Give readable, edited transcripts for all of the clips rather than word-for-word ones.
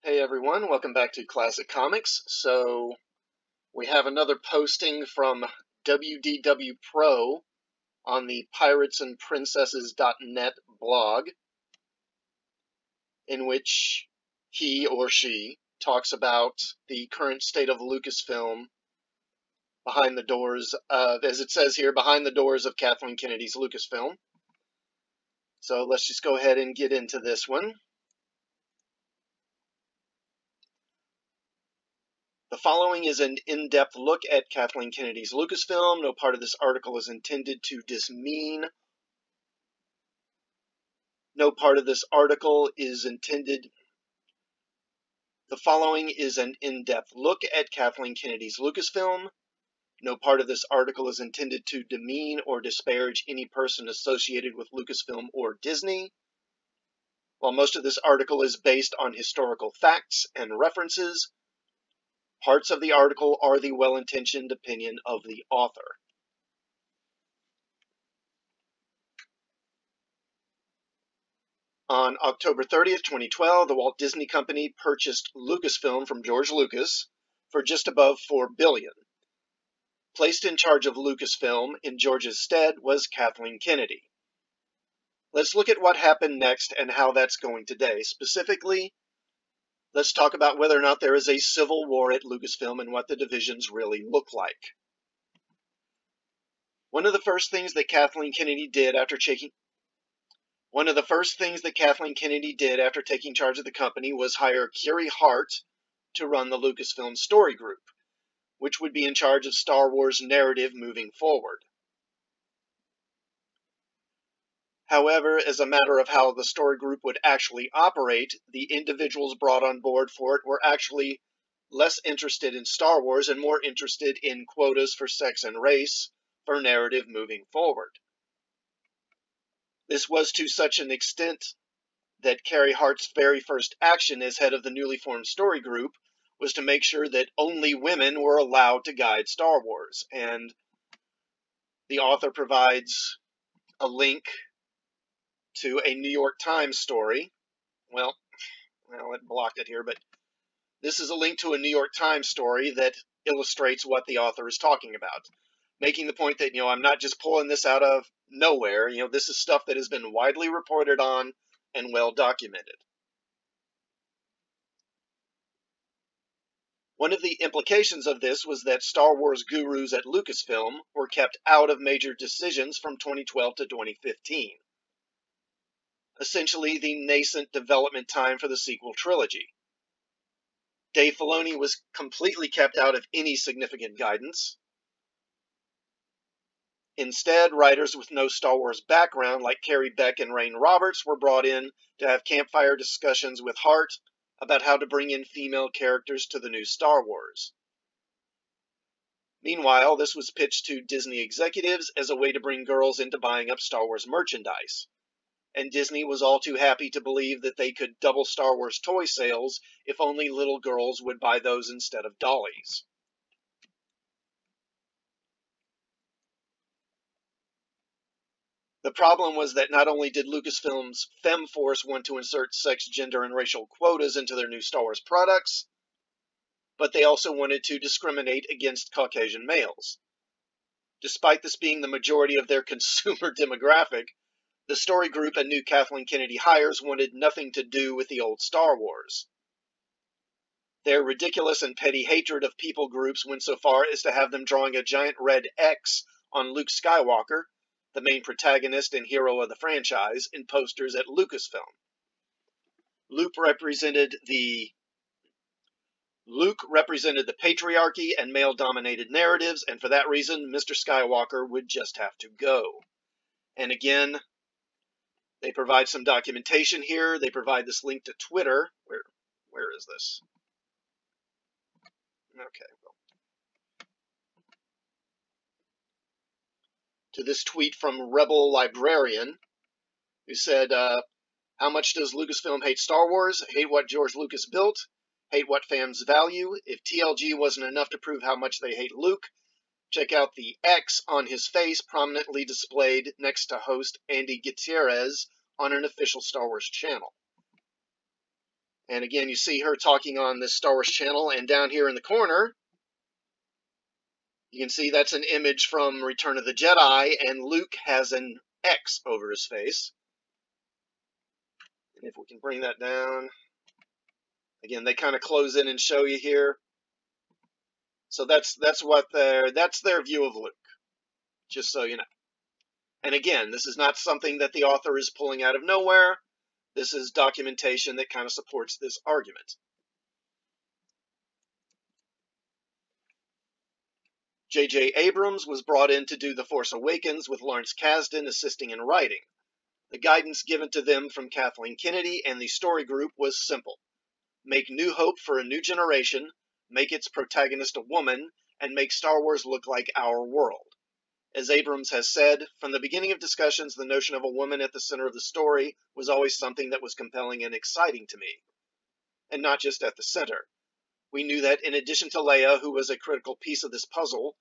Hey everyone, welcome back to Classic Comics. So we have another posting from WDW Pro on the piratesandprincesses.net blog, in which he or she talks about the current state of Lucasfilm behind the doors of, as it says here, behind the doors of Kathleen Kennedy's Lucasfilm. So let's just go ahead and get into this one. The following is an in-depth look at Kathleen Kennedy's Lucasfilm. No part of this article is intended to demean. No part of this article is intended. The following is an in-depth look at Kathleen Kennedy's Lucasfilm. No part of this article is intended to demean or disparage any person associated with Lucasfilm or Disney. While most of this article is based on historical facts and references, parts of the article are the well-intentioned opinion of the author. On October 30th, 2012, the Walt Disney Company purchased Lucasfilm from George Lucas for just above $4 billion. Placed in charge of Lucasfilm in George's stead was Kathleen Kennedy. Let's look at what happened next and how that's going today. Specifically, let's talk about whether or not there is a civil war at Lucasfilm and what the divisions really look like. One of the first things that Kathleen Kennedy did after taking charge of the company was hire Carrie Hart to run the Lucasfilm Story Group, which would be in charge of Star Wars narrative moving forward. However, as a matter of how the story group would actually operate, the individuals brought on board for it were actually less interested in Star Wars and more interested in quotas for sex and race for narrative moving forward. This was to such an extent that Carrie Hart's very first action as head of the newly formed story group was to make sure that only women were allowed to guide Star Wars. And the author provides a link to a New York Times story. Well, it blocked it here, but this is a link to a New York Times story that illustrates what the author is talking about, making the point that, I'm not just pulling this out of nowhere. This is stuff that has been widely reported on and well documented. One of the implications of this was that Star Wars gurus at Lucasfilm were kept out of major decisions from 2012 to 2015. Essentially the nascent development time for the sequel trilogy. Dave Filoni was completely kept out of any significant guidance. Instead, writers with no Star Wars background like Carrie Beck and Rain Roberts were brought in to have campfire discussions with Hart about how to bring in female characters to the new Star Wars. Meanwhile, this was pitched to Disney executives as a way to bring girls into buying up Star Wars merchandise. And Disney was all too happy to believe that they could double Star Wars toy sales if only little girls would buy those instead of dollies. The problem was that not only did Lucasfilm's FemForce want to insert sex, gender, and racial quotas into their new Star Wars products, but they also wanted to discriminate against Caucasian males. Despite this being the majority of their consumer demographic, the story group and new Kathleen Kennedy hires wanted nothing to do with the old Star Wars. Their ridiculous and petty hatred of people groups went so far as to have them drawing a giant red X on Luke Skywalker, the main protagonist and hero of the franchise, in posters at Lucasfilm. Luke represented the patriarchy and male-dominated narratives, and for that reason, Mr. Skywalker would just have to go. And again, they provide some documentation here. They provide this link to Twitter. Where is this? Okay. Well, to this tweet from Rebel Librarian, who said, how much does Lucasfilm hate Star Wars? Hate what George Lucas built? Hate what fans value? If TLG wasn't enough to prove how much they hate Luke, check out the X on his face prominently displayed next to host Andy Gutierrez on an official Star Wars channel. And again, you see her talking on this Star Wars channel, and down here in the corner, you can see that's an image from Return of the Jedi, and Luke has an X over his face. And if we can bring that down, again, they kind of close in and show you here. So that's their view of Luke, just so you know. And again, this is not something that the author is pulling out of nowhere. This is documentation that kind of supports this argument. J.J. Abrams was brought in to do The Force Awakens with Lawrence Kasdan assisting in writing. The guidance given to them from Kathleen Kennedy and the story group was simple. Make New Hope for a new generation, make its protagonist a woman, and make Star Wars look like our world. As Abrams has said, from the beginning of discussions, the notion of a woman at the center of the story was always something that was compelling and exciting to me. And not just at the center. We knew that in addition to Leia, who was a critical piece of this puzzle,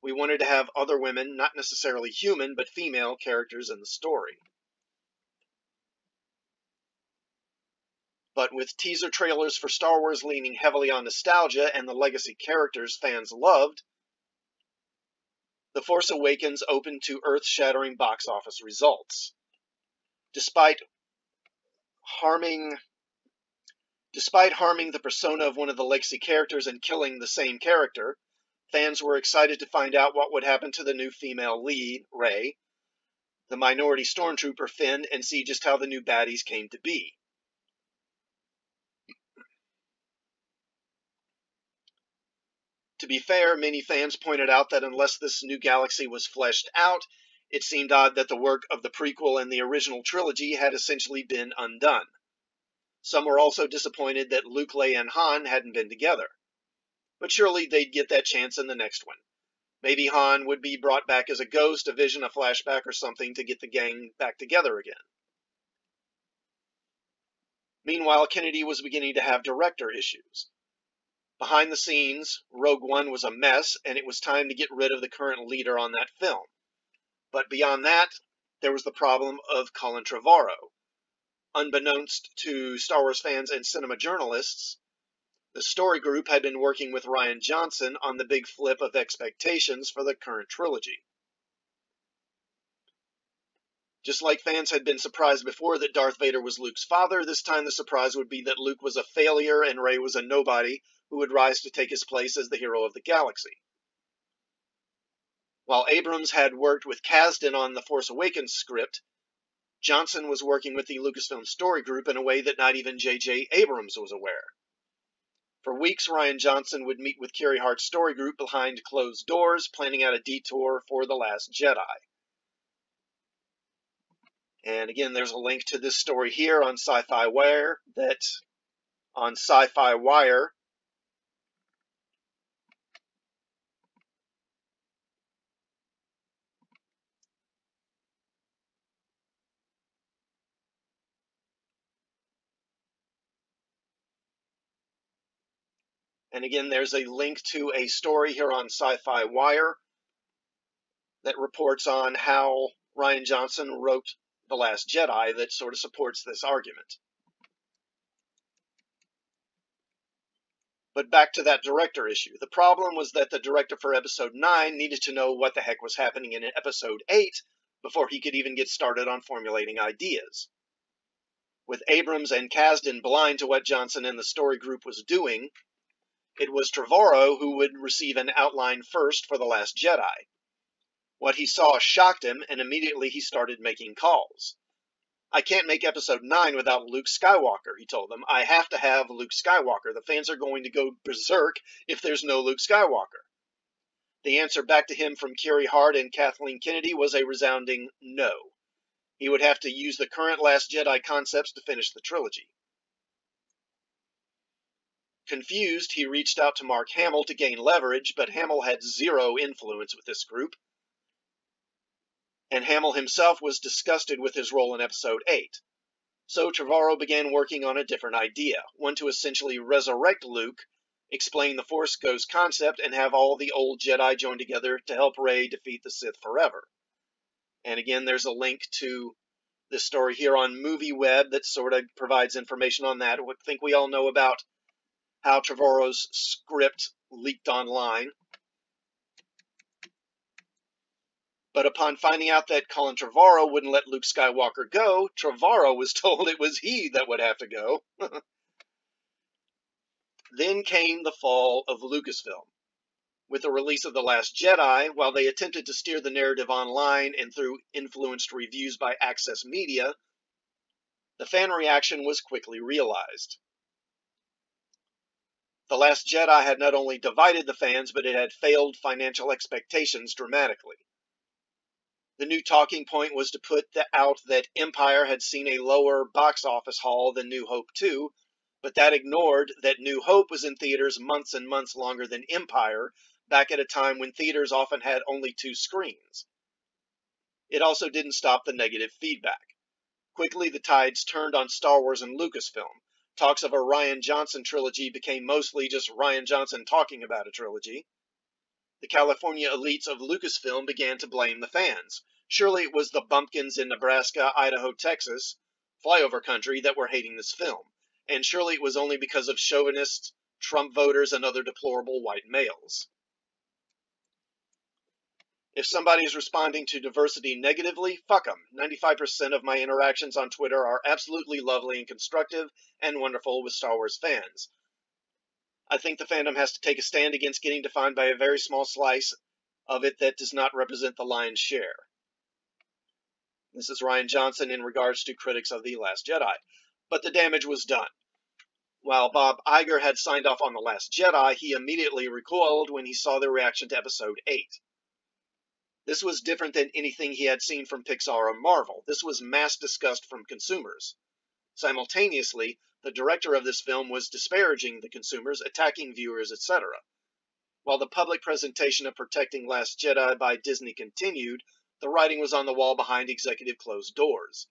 we wanted to have other women, not necessarily human, but female characters in the story. But with teaser trailers for Star Wars leaning heavily on nostalgia and the legacy characters fans loved, The Force Awakens opened to earth-shattering box office results. Despite harming the persona of one of the legacy characters and killing the same character, fans were excited to find out what would happen to the new female lead, Rey, the minority stormtrooper, Finn, and see just how the new baddies came to be. To be fair, many fans pointed out that unless this new galaxy was fleshed out, it seemed odd that the work of the prequel and the original trilogy had essentially been undone. Some were also disappointed that Luke, Leia, and Han hadn't been together. But surely they'd get that chance in the next one. Maybe Han would be brought back as a ghost, a vision, a flashback, or something to get the gang back together again. Meanwhile, Kennedy was beginning to have director issues. Behind the scenes, Rogue One was a mess, and it was time to get rid of the current leader on that film. But beyond that, there was the problem of Colin Trevorrow. Unbeknownst to Star Wars fans and cinema journalists, the story group had been working with Rian Johnson on the big flip of expectations for the current trilogy. Just like fans had been surprised before that Darth Vader was Luke's father, this time the surprise would be that Luke was a failure and Rey was a nobody who would rise to take his place as the hero of the galaxy. While Abrams had worked with Kasdan on the Force Awakens script, Johnson was working with the Lucasfilm story group in a way that not even J.J. Abrams was aware. For weeks, Rian Johnson would meet with Carrie Hart's story group behind closed doors, planning out a detour for The Last Jedi. And again, there's a link to this story here on Sci-Fi Wire, And again, there's a link to a story here on Sci-Fi Wire that reports on how Rian Johnson wrote The Last Jedi that sort of supports this argument. But back to that director issue. The problem was that the director for Episode 9 needed to know what the heck was happening in Episode 8 before he could even get started on formulating ideas. With Abrams and Kasdan blind to what Johnson and the story group was doing, it was Trevorrow who would receive an outline first for The Last Jedi. What he saw shocked him, and immediately he started making calls. I can't make Episode 9 without Luke Skywalker, he told them. I have to have Luke Skywalker. The fans are going to go berserk if there's no Luke Skywalker. The answer back to him from Carrie Hart and Kathleen Kennedy was a resounding no. He would have to use the current Last Jedi concepts to finish the trilogy. Confused, he reached out to Mark Hamill to gain leverage, but Hamill had zero influence with this group. And Hamill himself was disgusted with his role in Episode 8. So Trevorrow began working on a different idea, one to essentially resurrect Luke, explain the Force Ghost concept, and have all the old Jedi join together to help Rey defeat the Sith forever. And again, there's a link to this story here on MovieWeb that sort of provides information on that. I think we all know about how Trevorrow's script leaked online. But upon finding out that Colin Trevorrow wouldn't let Luke Skywalker go, Trevorrow was told it was he that would have to go. Then came the fall of Lucasfilm. With the release of The Last Jedi, while they attempted to steer the narrative online and through influenced reviews by Access Media, the fan reaction was quickly realized. The Last Jedi had not only divided the fans, but it had failed financial expectations dramatically. The new talking point was to put out that Empire had seen a lower box office haul than New Hope 2, but that ignored that New Hope was in theaters months and months longer than Empire, back at a time when theaters often had only 2 screens. It also didn't stop the negative feedback. Quickly the tides turned on Star Wars and Lucasfilm. Talks of a Rian Johnson trilogy became mostly just Rian Johnson talking about a trilogy. The California elites of Lucasfilm began to blame the fans. Surely it was the bumpkins in Nebraska, Idaho, Texas, flyover country, that were hating this film. And surely it was only because of chauvinists, Trump voters, and other deplorable white males. If somebody is responding to diversity negatively, fuck them. 95% of my interactions on Twitter are absolutely lovely and constructive and wonderful with Star Wars fans. I think the fandom has to take a stand against getting defined by a very small slice of it that does not represent the lion's share. This is Rian Johnson in regards to critics of The Last Jedi. But the damage was done. While Bob Iger had signed off on The Last Jedi, he immediately recoiled when he saw the reaction to Episode 8. This was different than anything he had seen from Pixar or Marvel. This was mass disgust from consumers. Simultaneously, the director of this film was disparaging the consumers, attacking viewers, etc. While the public presentation of Protecting Last Jedi by Disney continued, the writing was on the wall behind executive closed doors.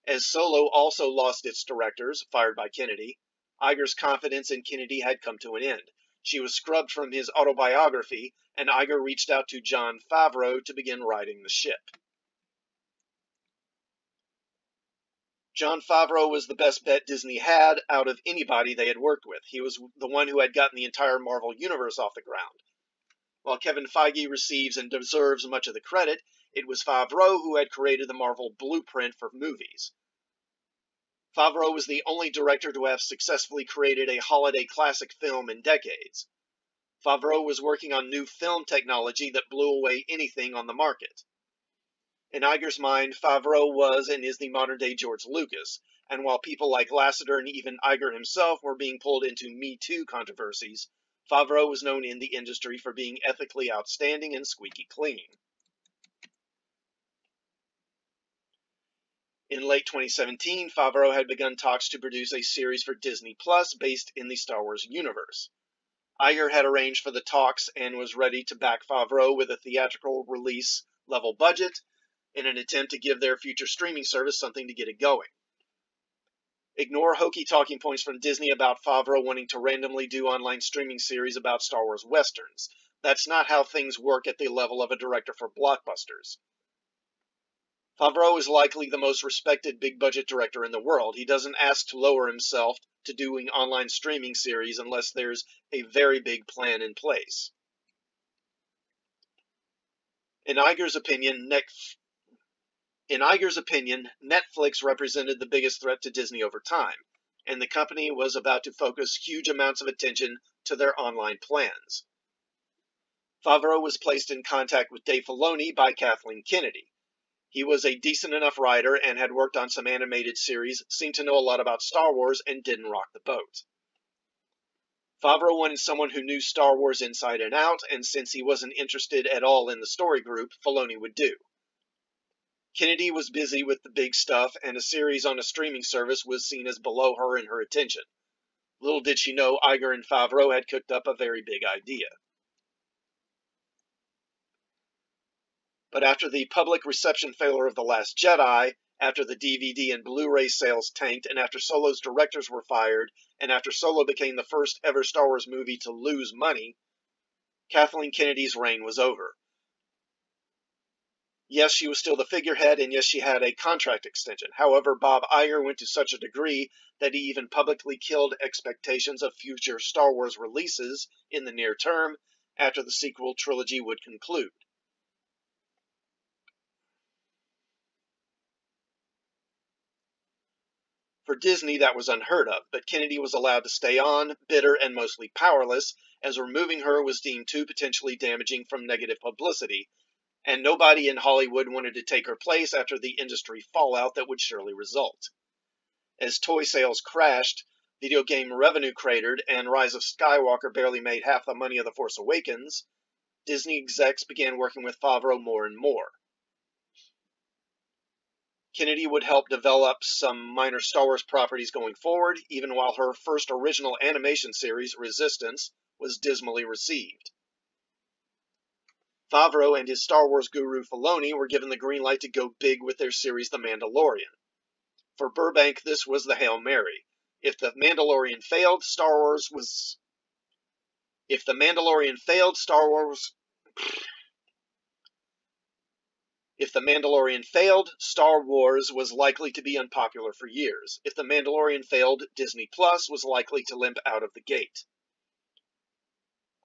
As Solo also lost its directors, fired by Kennedy, Iger's confidence in Kennedy had come to an end. She was scrubbed from his autobiography, and Iger reached out to Jon Favreau to begin righting the ship. Jon Favreau was the best bet Disney had out of anybody they had worked with. He was the one who had gotten the entire Marvel Universe off the ground. While Kevin Feige receives and deserves much of the credit, it was Favreau who had created the Marvel blueprint for movies. Favreau was the only director to have successfully created a holiday classic film in decades. Favreau was working on new film technology that blew away anything on the market. In Iger's mind, Favreau was and is the modern-day George Lucas, and while people like Lasseter and even Iger himself were being pulled into Me Too controversies, Favreau was known in the industry for being ethically outstanding and squeaky clean. In late 2017, Favreau had begun talks to produce a series for Disney Plus based in the Star Wars universe. Iger had arranged for the talks and was ready to back Favreau with a theatrical release level budget in an attempt to give their future streaming service something to get it going. Ignore hokey talking points from Disney about Favreau wanting to randomly do online streaming series about Star Wars westerns. That's not how things work at the level of a director for blockbusters. Favreau is likely the most respected big-budget director in the world. He doesn't ask to lower himself to doing online streaming series unless there's a very big plan in place. In Iger's opinion, Netflix represented the biggest threat to Disney over time, and the company was about to focus huge amounts of attention to their online plans. Favreau was placed in contact with Dave Filoni by Kathleen Kennedy. He was a decent enough writer and had worked on some animated series, seemed to know a lot about Star Wars, and didn't rock the boat. Favreau wanted someone who knew Star Wars inside and out, and since he wasn't interested at all in the story group, Filoni would do. Kennedy was busy with the big stuff, and a series on a streaming service was seen as below her in her attention. Little did she know Iger and Favreau had cooked up a very big idea. But after the public reception failure of The Last Jedi, after the DVD and Blu-ray sales tanked, and after Solo's directors were fired, and after Solo became the first ever Star Wars movie to lose money, Kathleen Kennedy's reign was over. Yes, she was still the figurehead, and yes, she had a contract extension. However, Bob Iger went to such a degree that he even publicly killed expectations of future Star Wars releases in the near term after the sequel trilogy would conclude. For Disney, that was unheard of, but Kennedy was allowed to stay on, bitter and mostly powerless, as removing her was deemed too potentially damaging from negative publicity, and nobody in Hollywood wanted to take her place after the industry fallout that would surely result. As toy sales crashed, video game revenue cratered, and Rise of Skywalker barely made half the money of The Force Awakens, Disney execs began working with Favreau more and more. Kennedy would help develop some minor Star Wars properties going forward, even while her first original animation series, Resistance, was dismally received. Favreau and his Star Wars guru Filoni were given the green light to go big with their series The Mandalorian. For Burbank, this was the Hail Mary. If The Mandalorian failed, Star Wars was likely to be unpopular for years. If The Mandalorian failed, Disney Plus was likely to limp out of the gate.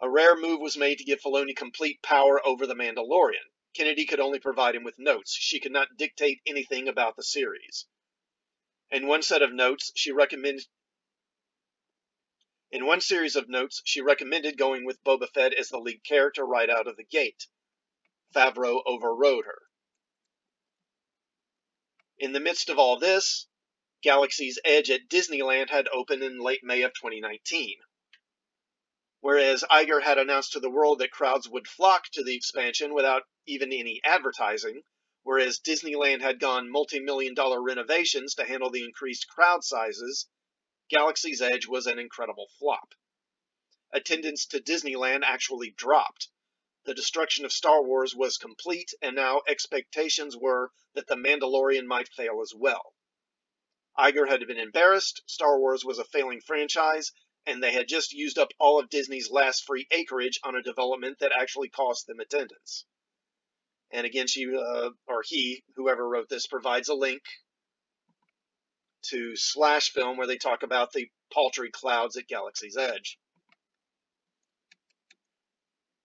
A rare move was made to give Filoni complete power over The Mandalorian. Kennedy could only provide him with notes. She could not dictate anything about the series. In one series of notes, she recommended going with Boba Fett as the lead character right out of the gate. Favreau overrode her. In the midst of all this, Galaxy's Edge at Disneyland had opened in late May of 2019. Whereas Iger had announced to the world that crowds would flock to the expansion without even any advertising, whereas Disneyland had gone multi-million-dollar renovations to handle the increased crowd sizes, Galaxy's Edge was an incredible flop. Attendance to Disneyland actually dropped. The destruction of Star Wars was complete, and now expectations were that The Mandalorian might fail as well. Iger had been embarrassed, Star Wars was a failing franchise, and they had just used up all of Disney's last free acreage on a development that actually cost them attendance. And again, whoever wrote this, provides a link to Lucasfilm where they talk about the paltry clouds at Galaxy's Edge.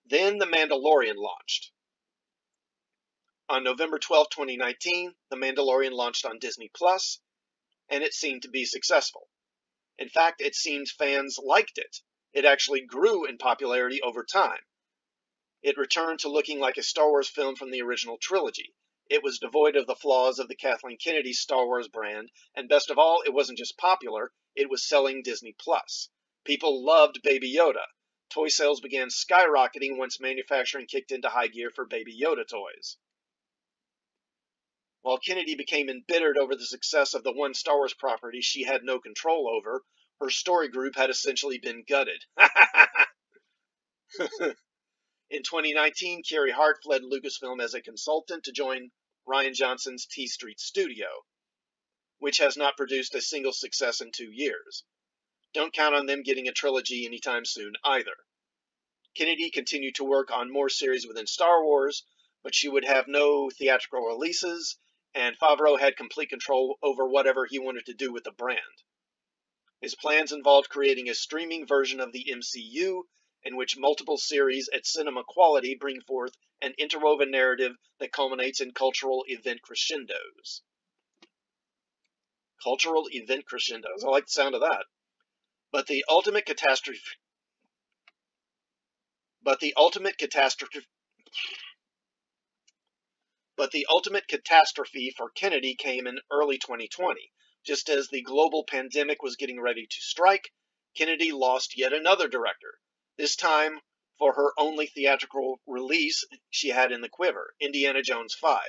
Then The Mandalorian launched. On November 12, 2019, The Mandalorian launched on Disney Plus, and it seemed to be successful. In fact, it seemed fans liked it. It actually grew in popularity over time. It returned to looking like a Star Wars film from the original trilogy. It was devoid of the flaws of the Kathleen Kennedy Star Wars brand, and best of all, it wasn't just popular, it was selling Disney Plus. People loved Baby Yoda. Toy sales began skyrocketing once manufacturing kicked into high gear for Baby Yoda toys. While Kennedy became embittered over the success of the one Star Wars property she had no control over, her story group had essentially been gutted. In 2019, Carrie Hart fled Lucasfilm as a consultant to join Rian Johnson's T Street studio, which has not produced a single success in 2 years. Don't count on them getting a trilogy anytime soon either. Kennedy continued to work on more series within Star Wars, but she would have no theatrical releases, and Favreau had complete control over whatever he wanted to do with the brand. His plans involved creating a streaming version of the MCU in which multiple series at cinema quality bring forth an interwoven narrative that culminates in cultural event crescendos. Cultural event crescendos. I like the sound of that. But the ultimate catastrophe for Kennedy came in early 2020. Just as the global pandemic was getting ready to strike, Kennedy lost yet another director. This time for her only theatrical release she had in the quiver, Indiana Jones 5.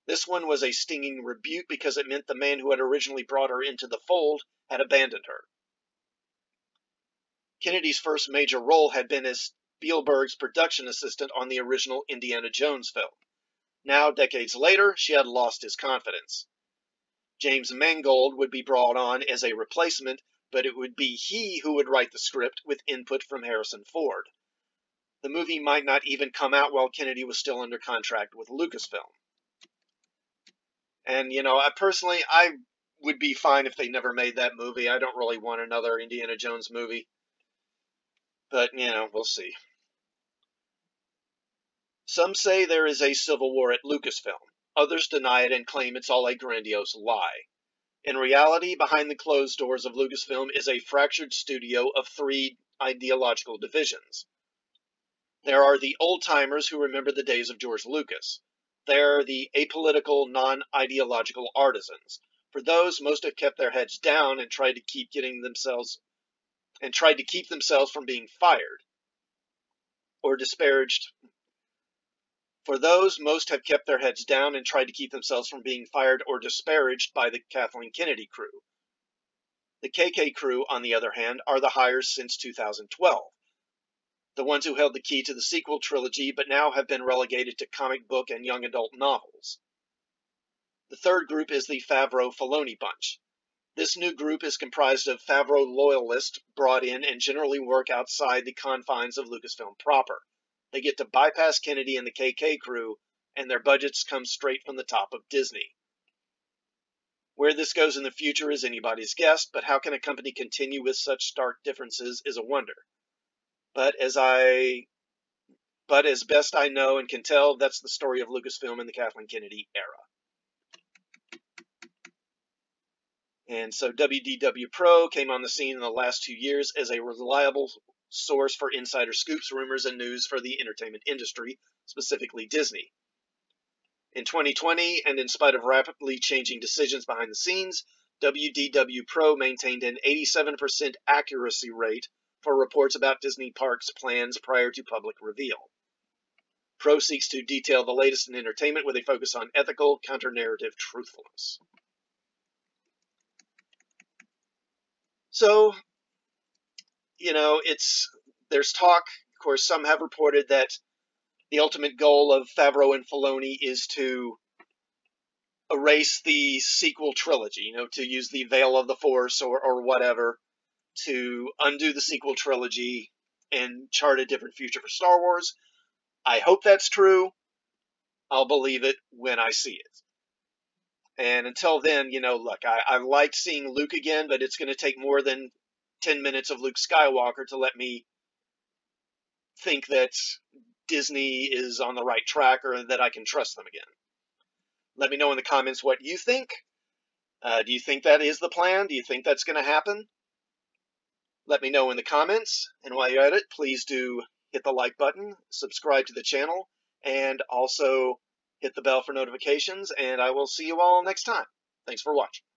This one was a stinging rebuke because it meant the man who had originally brought her into the fold had abandoned her. Kennedy's first major role had been as Spielberg's production assistant on the original Indiana Jones film. Now, decades later, she had lost his confidence. James Mangold would be brought on as a replacement, but it would be he who would write the script with input from Harrison Ford. The movie might not even come out while Kennedy was still under contract with Lucasfilm. And, I would be fine if they never made that movie. I don't really want another Indiana Jones movie. But, we'll see. Some say there is a civil war at Lucasfilm. Others deny it and claim it's all a grandiose lie. In reality, behind the closed doors of Lucasfilm is a fractured studio of three ideological divisions. There are the old-timers who remember the days of George Lucas. There are the apolitical, non-ideological artisans. For those, most have kept their heads down and tried to keep themselves from being fired or disparaged. For those, most have kept their heads down and tried to keep themselves from being fired or disparaged by the Kathleen Kennedy crew. The KK crew, on the other hand, are the hires since 2012. The ones who held the key to the sequel trilogy but now have been relegated to comic book and young adult novels. The third group is the Favreau-Filoni bunch. This new group is comprised of Favreau loyalists brought in and generally work outside the confines of Lucasfilm proper. They get to bypass Kennedy and the KK crew, and their budgets come straight from the top of Disney. Where this goes in the future is anybody's guess, but how can a company continue with such stark differences is a wonder. But as best I know and can tell, that's the story of Lucasfilm in the Kathleen Kennedy era. And so WDW Pro came on the scene in the last 2 years as a reliable source for insider scoops, rumors, and news for the entertainment industry, specifically Disney. In 2020, and in spite of rapidly changing decisions behind the scenes, WDW Pro maintained an 87% accuracy rate for reports about Disney Parks' plans prior to public reveal. Pro seeks to detail the latest in entertainment with a focus on ethical, counter-narrative truthfulness. So, there's talk. Of course, some have reported that the ultimate goal of Favreau and Filoni is to erase the sequel trilogy, to use the veil of the Force or whatever to undo the sequel trilogy and chart a different future for Star Wars. I hope that's true. I'll believe it when I see it. And until then, look, I liked seeing Luke again, but it's going to take more than 10 minutes of Luke Skywalker to let me think that Disney is on the right track or that I can trust them again. Let me know in the comments what you think. Do you think that is the plan? Do you think that's going to happen? Let me know in the comments. And while you're at it, please do hit the like button, subscribe to the channel, and also hit the bell for notifications. And I will see you all next time. Thanks for watching.